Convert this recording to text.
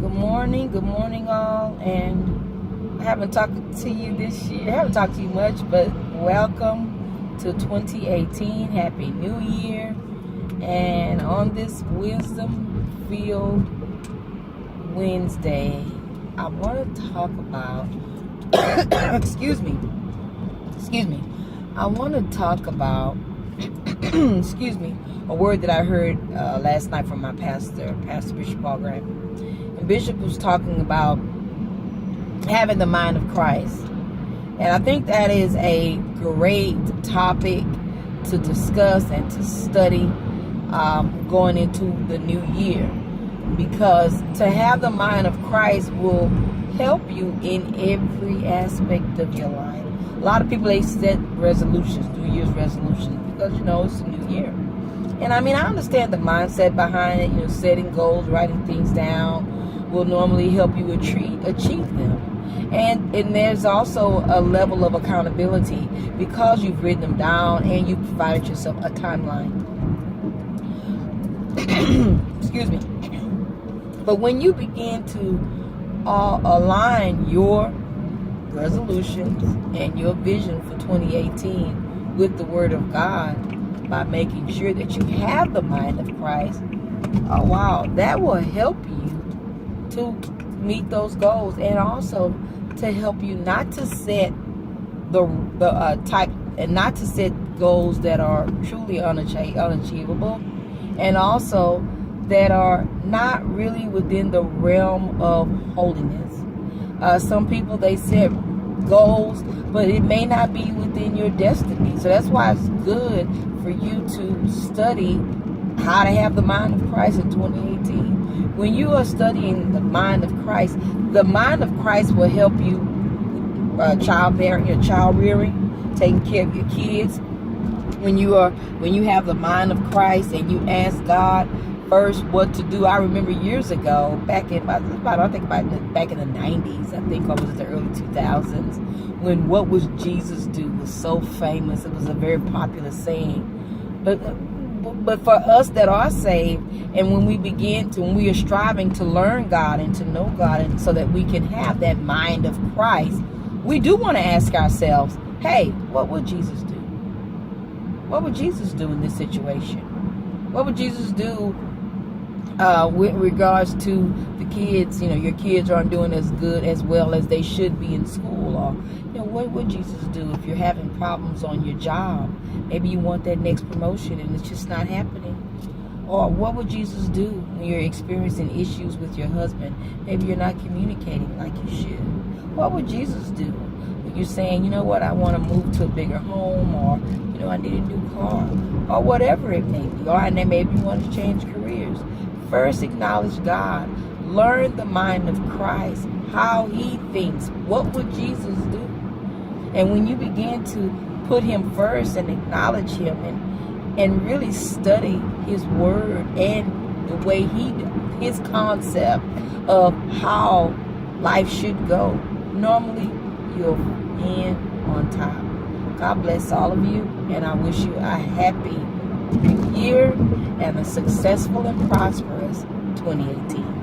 Good morning, all. And I haven't talked to you this year. I haven't talked to you much, but welcome to 2018. Happy New Year. And on this Wisdom Field Wednesday, I want to talk about, excuse me. I want to talk about, a word that I heard last night from my Pastor Bishop Paul Graham. And Bishop was talking about having the mind of Christ. And I think that is a great topic to discuss and to study going into the new year. Because to have the mind of Christ will help you in every aspect of your life. A lot of people, they set resolutions, New Year's resolutions, because, it's a new year. And I understand the mindset behind it, setting goals, writing things down will normally help you achieve them. And there's also a level of accountability because you've written them down and you've provided yourself a timeline. Excuse me. But when you begin to align your resolutions and your vision for 2018 with the Word of God by making sure that you have the mind of Christ, oh wow, that will help you to meet those goals, and also to help you not to set not to set goals that are truly unachievable, and also that are not really within the realm of holiness. Some people, they set goals, but it may not be within your destiny. So that's why it's good for you to study how to have the mind of Christ in 2018. When you are studying the mind of Christ will help you child rearing, taking care of your kids. When you have the mind of Christ and you ask God first what to do. I remember years ago, back in the 90s, I think, or was it the early 2000s, when "What would Jesus do" was so famous. It was a very popular saying. But for us that are saved, and when we are striving to learn God and to know God, and so that we can have that mind of Christ, we do want to ask ourselves, hey, what would Jesus do? What would Jesus do in this situation? What would Jesus do with regards to the kids? Your kids aren't doing as good, as well as they should be in school. Or, what would Jesus do if you're having problems on your job? Maybe you want that next promotion and it's just not happening. Or what would Jesus do when you're experiencing issues with your husband? Maybe you're not communicating like you should. What would Jesus do when you're saying, I want to move to a bigger home, or, I need a new car, or whatever it may be, or maybe you want to change careers? First, acknowledge God. Learn the mind of Christ, how He thinks. What would Jesus do? And when you begin to put Him first and acknowledge Him and really study His Word and the way His concept of how life should go, normally you'll end on top. God bless all of you, and I wish you a happy new year and a successful and prosperous 2018.